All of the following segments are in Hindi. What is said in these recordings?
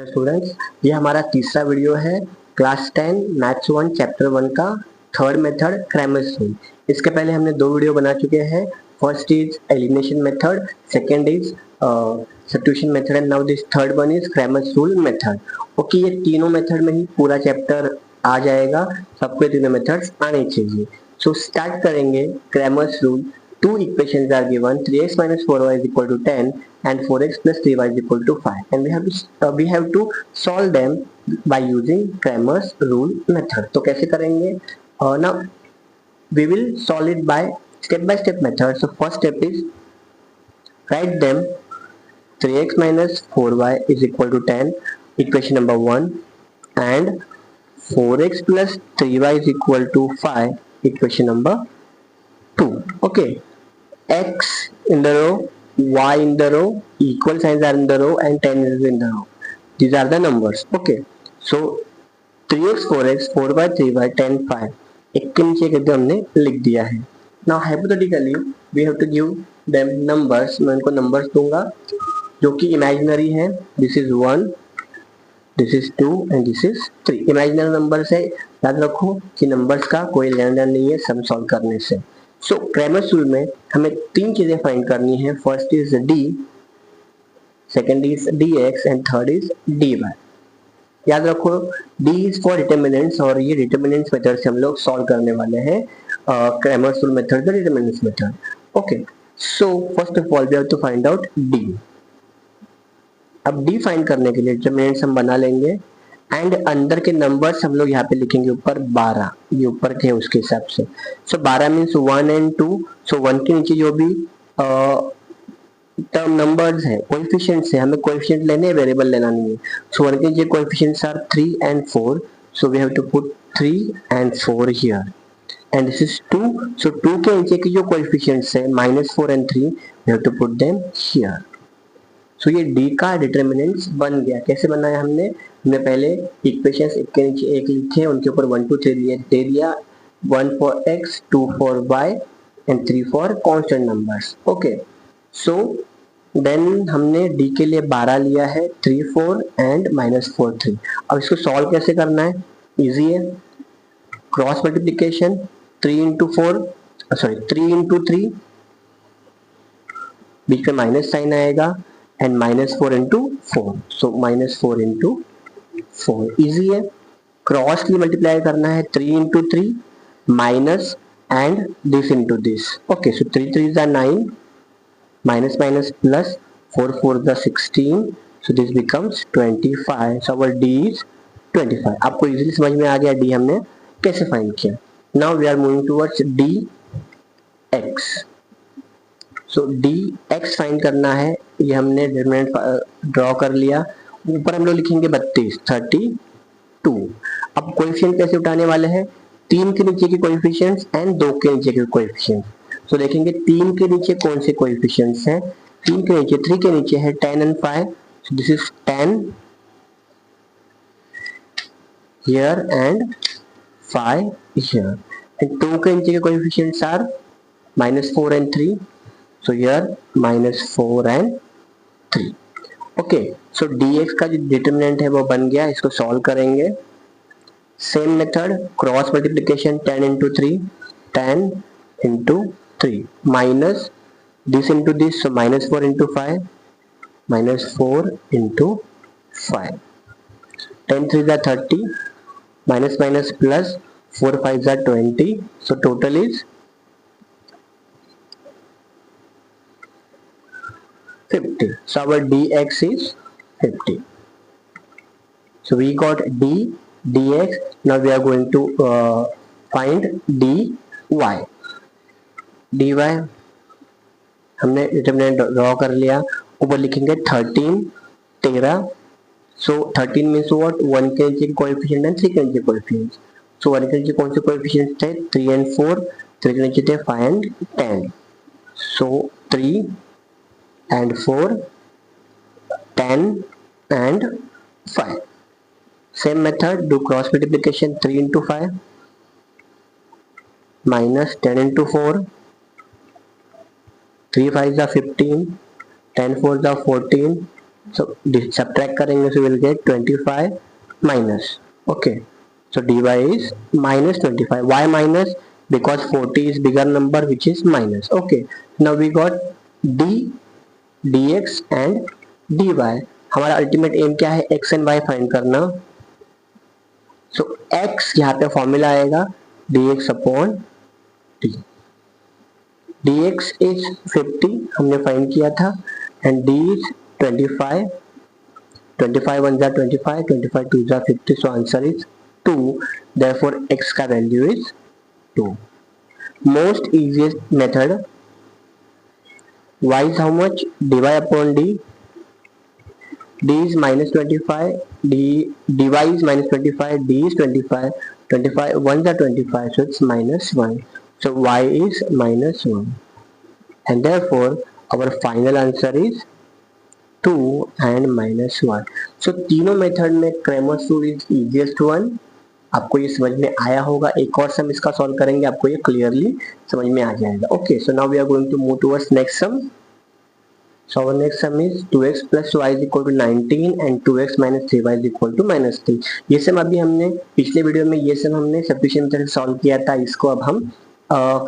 स्टूडेंट्स, ये हमारा तीसरा वीडियो है क्लास 10 मैथ्स 1 चैप्टर 1 का थर्ड मेथड क्रैमर्स रूल। इसके पहले हमने दो वीडियो बना चुके हैं। First is elimination method, second is substitution method and now this third one is Cramer's rule method. Okay, ये तीनों मेथड में ही पूरा चैप्टर आ जाएगा, सबको तीनों मेथड्स आने चाहिए। सो स्टार्ट करेंगे Cramer's rule. Two equations are given: 3x minus 4y is equal to 10 and 4x plus 3y is equal to 5, and we have to solve them by using Cramer's rule method. तो कैसे करेंगे? Now we will solve it by step method. So first step is write them. 3x minus 4y is equal to 10, equation number 1, and 4x plus 3y is equal to 5, equation number 2. Okay, x in the row, y in the row, equal signs are in the row and 10 is in the row. These are the numbers. Okay, so 3x 4x 4y 3y 10 5 एक के नीचे एक हमने लिख दिया है। Now hypothetically we have to give them numbers. मैं इनको numbers दूंगा जो कि imaginary है। This is 1, this is 2 and this is 3. imaginary numbers है, याद रखो कि numbers का कोई लेना देना नहीं है सम सॉल्व करने से। सो क्रैमर्स रूल में हमें तीन चीजें फाइंड करनी है। First is D, second is D X and third is D Y. याद रखो डी इज फॉर डिटर्मिनेंट्स और ये डिटर्मिनेंट्स मेथड से हम लोग सॉल्व करने वाले हैं क्रैमर्स रूल मेथड का determinants method. Okay, so first of all we have to find out D. अब डी फाइंड करने के लिए डिटर्मिनेंट्स हम बना लेंगे एंड अंदर के नंबर्स हम लोग यहाँ पे लिखेंगे ऊपर 12, ये ऊपर के उसके हिसाब से। सो 12 मीन्स 1 and 2। सो 1 के नीचे जो भी टर्म नंबर्स है, कोएफिशिएंट्स है, हमें कोएफिशिएंट लेने हैं, वेरिएबल लेना नहीं है। सो 1 के नीचे coefficients are 3 and 4, so we have to put 3 and 4 here and this is 2। So 2 के नीचे के जो कोएफिशिएंट्स है -4 and 3, we have to put them here. So ये डी का डिटर्मिनेंट्स बन गया। कैसे बनाया हमने पहले इक्वेशंस एक के नीचे एक लिखे, उनके ऊपर 1 2 3 दे दिया, 1 for x, 2 for y and 3 for constant numbers. Okay, so then हमने d के लिए 12 लिया है, 3 4 एंड -4 3। अब इसको सॉल्व कैसे करना है? इजी है, क्रॉस मल्टीप्लिकेशन 3 into 4 3 into 3, बीच में माइनस साइन आएगा and -4 into 4, so -4 into 4 easy है। क्रॉस की मल्टीप्लाई करना है 3 into 3 minus and this into this. Okay, so 3 3 is 9, minus minus plus 4 4 is 16, so this becomes 25. So our D is 25. आपको इजीली समझ में आ गया D हमने कैसे फाइंड किया। Now we are moving towards DX. So D x find करना है, ये हमने डिटरमिनेंट ड्रॉ कर लिया। ऊपर हम लोग लिखेंगे 32। अब कोएफिशिएंट कैसे उठाने वाले हैं? 3 के नीचे के कोएफिशिएंट्स एंड 2 के नीचे के कोएफिशिएंट्स। सो देखेंगे 3 के नीचे कौन से कोएफिशिएंट्स हैं। 3 के नीचे 3 के नीचे है 10 and 5, so this is 10 here and 5 here, and 2 के नीचे के coefficients are -4 and 3, so here -4 and 3। Okay, so dx का जो डिटर्मिनेंट है वो बन गया। इसको सॉल्व करेंगे same method, cross multiplication 10 into 3 10 into 3 minus this into this, so -4 into 5 -4 into 5, 10 3 is 30, minus minus plus 4 5 is 20, so total is 50. So our dx is 50. So we got d dx. Now we are going to find dy. dy हमने डिटरमिनेंट ड्रॉ कर लिया। ऊपर लिखेंगे 13। सो 13 मीन्स व्हाट? 1 के नीचे कोएफिशिएंट एंड 3 के नीचे कोएफिशिएंट। सो 1 के नीचे कौन से कोएफिशिएंट थे? 3 and 4, 3 के नीचे थे 5 and 10, so 3 and 4, 10 and 5. Same method, do cross multiplication 3 into 5 minus 10 into 4, 3 5 is 15, 10 4 is 14, So subtract करेंगे so we'll get 25 minus. Okay, so dy is minus 25. Why minus? Because 40 is bigger number which is minus. Okay, now we got d, dx and dy. हमारा अल्टीमेट एम क्या है? x and y फाइंड करना. So x यहाँ पे फॉर्मूला आएगा dx upon d. dx is 50 हमने फाइंड किया था and d is 25. 25 1 are 25, 25 2 are 50, so answer is 2. Therefore x का value is 2. Most easiest method, y is how much? dy upon d. d is minus 25, dy is minus 25, d is 25, 25 1 are 25, so it's minus 1. So y is minus 1, and therefore our final answer is 2 and minus 1. So तीनों मेथड में Cramer's rule is easiest one. आपको ये समझ में आया होगा. एक और सम इसका सॉल्व करेंगे, आपको ये क्लियरली समझ में आ जाएगा. Okay, so now we are going to move towards next sum. So our next sum is 2x plus y is equal to 19 and 2x minus 3y is equal to minus 3. ये सम अभी हमने पिछले वीडियो में ये सम हमने सब्स्टिट्यूशन मेथड से सॉल्व किया था. इसको अब हम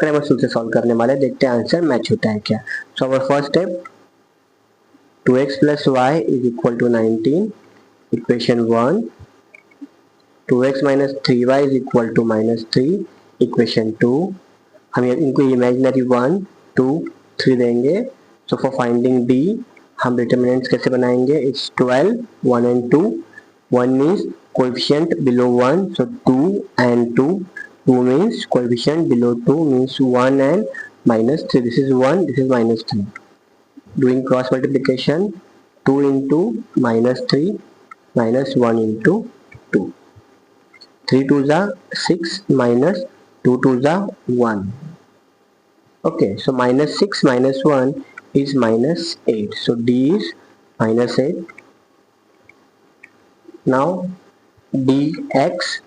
Cramer's rule से सॉल्व करने वाले हैं. देखते हैं आंसर मैच होता है क्या. So our first step, 2x plus y is equal to 19, equation 1. 2x minus 3y is equal to minus 3, equation 2. हम इनको इमेजिनरी 1 2 3 देंगे. So for finding d, हम डिटर्मिनेंट्स कैसे बनाएंगे? It's 12, 1 and 2. 1 means coefficient below 1, so 2 and 2. 2 means coefficient below 2 means 1 and minus 3. This is 1, this is minus 3. Doing cross multiplication, 2 into minus 3 minus 1 into 2. 3 2s are 6 minus 2 2s are 1. Okay, so minus 6 minus 1 is minus 8. So d is minus 8. Now dx,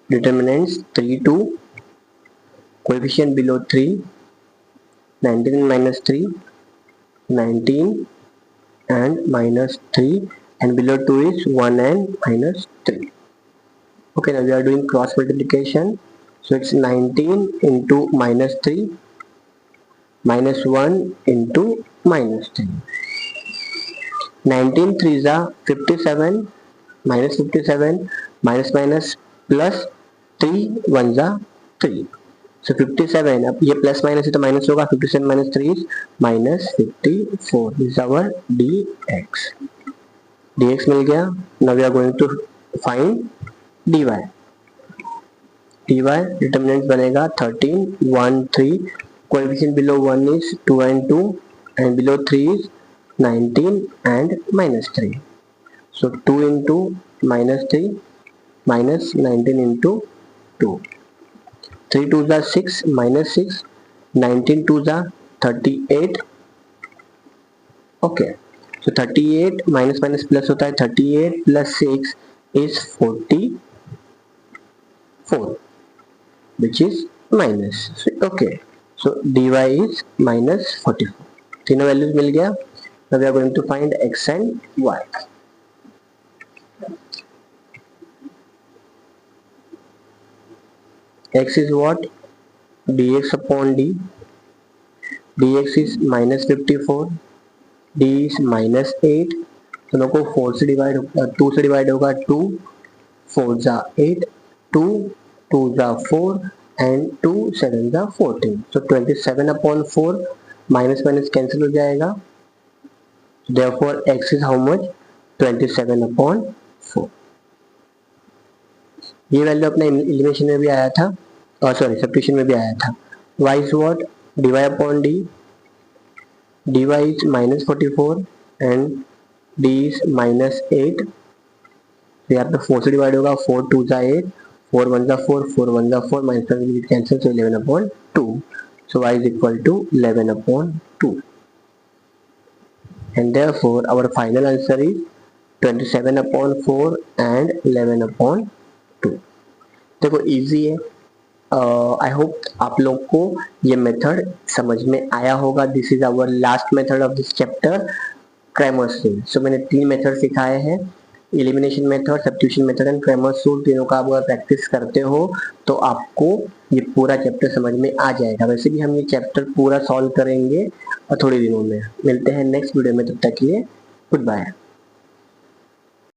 determinants 3 2, coefficient below 3, 19 and minus 3, 19 and minus 3, and below 2 is 1 and minus 3. Okay, now we are doing cross multiplication. So it's 19 into minus 3 minus 1 into minus 3. 19 3s are 57, minus 57, minus minus plus 3 1s are 3. So 57, अब ये प्लस माइनस है तो माइनस होगा. 57 minus 3 is minus 54. This is our dx. dx मिल गया. Now we are going to find dy. dy determinant बनेगा 13 1 3. Coefficient below 1 is 2 and 2, and below 3 is 19 and minus 3. So 2 into minus 3 minus 19 into 2. 3 2s are 6 minus 6, 19 2s are 38. Okay, so 38 minus minus plus होता है. 38 plus 6 is 44, which is minus. Okay, so dy is minus 44. तीनों वैल्यूज मिल गया. Now we are going to find x and y. X is what? dx upon d. dx is minus 54, d is minus 8. दोनों को 4 से डिवाइड होगा, 2 से डिवाइड होगा. 2 4 जा 8, 2 2 जा 4 and 2 7 जा 14. So 27 upon 4, minus minus cancel हो जाएगा. Therefore x is how much? 27 upon 4. ये वैल्यू अपने एलिमिनेशन में भी आया था, और सॉरी सब्स्टिट्यूशन में भी आया था. y is what? dy upon d. dy is minus 44 and d is minus 8. यहाँ पे 4 से डिवाइड होगा. 4 2 जा 8, 4 1 जा 4, 4 1 जा 4, minus cancel, so 11 upon 2. So y is equal to 11 upon 2. And therefore our final answer is 27 upon 4 and 11 upon 2. देखो इजी है. आई होप आप लोग को ये मेथड समझ में आया होगा. This is our last method of this chapter. Cramer's rule. So मैंने 3 मेथड सिखाए हैं, elimination method, substitution method and Cramer's rule. तीनों का आप अगर प्रैक्टिस करते हो तो आपको ये पूरा चैप्टर समझ में आ जाएगा। वैसे भी हम ये चैप्टर पूरा सॉल्व करेंगे और थोड़े दिनों में। मिलते हैं नेक्स्ट वीडियो में, तब तक के लिए गुड बाय।